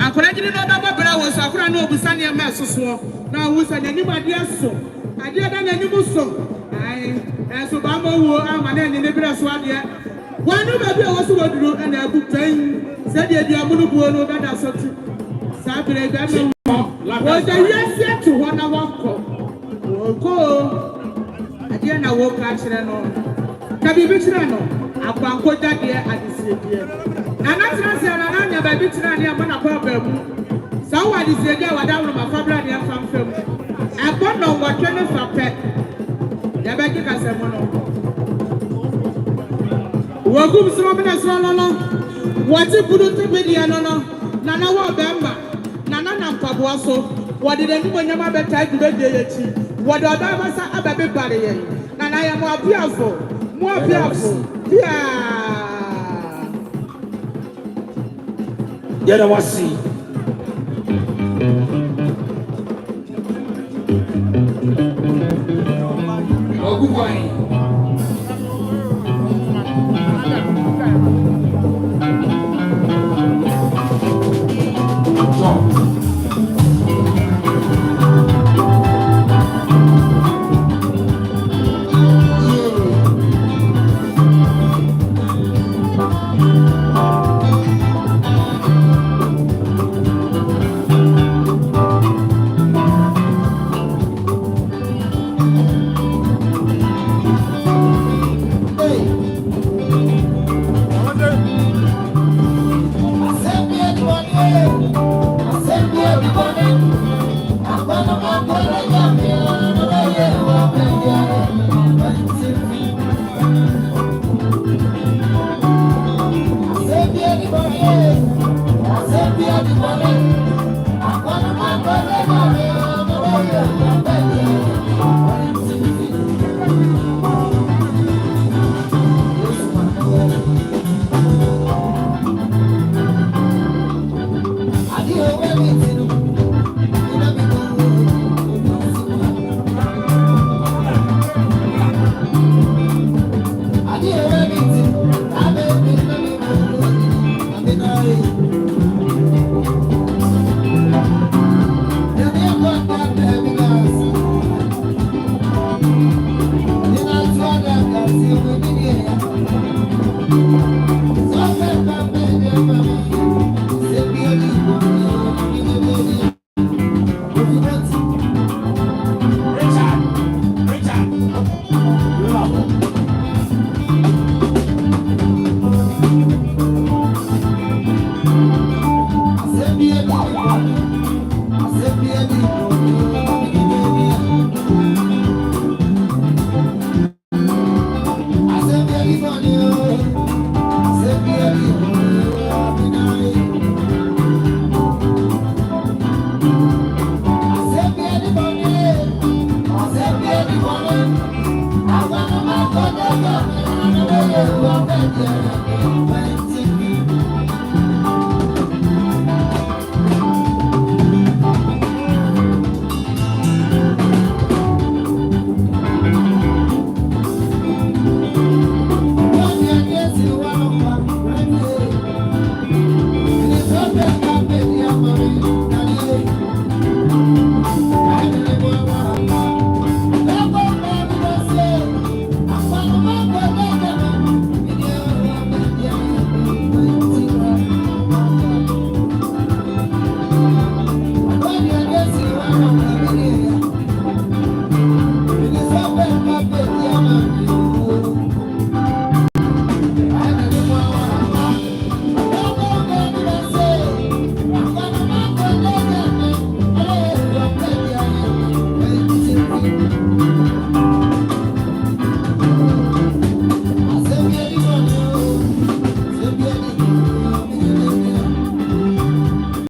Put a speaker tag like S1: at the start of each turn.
S1: akora gidi no da babra wo so akora no obusa ne ma soso na wo sa n'anim ade so ade da n'anim so ai eso ba mo wo ama na ni ne bra so ade wanu ba bi wo so woduro na abu tan se de dia mu no buo no da so tu sa bere ga mo wo da yesi to ho na wonko ko ade na wo ka kire no ka bi kire no akwanko dade adise die na na tira se na nya ba bi kire ne amana kwa ba mu sa wo adise die wada wo ma fa bra ne fam fam abon no wo twene fa pe ya ba ki ka se mo no wo gum so mo na so no no wo ti budu tabiri no no na na wo ba mba na na na mpaboa so wo de ni mo nyama be tai du be die yechi wo de oda ba sa ababe bare ye na na ya mo abiafo yeah.
S2: Yada wasi. Oguwai.
S3: I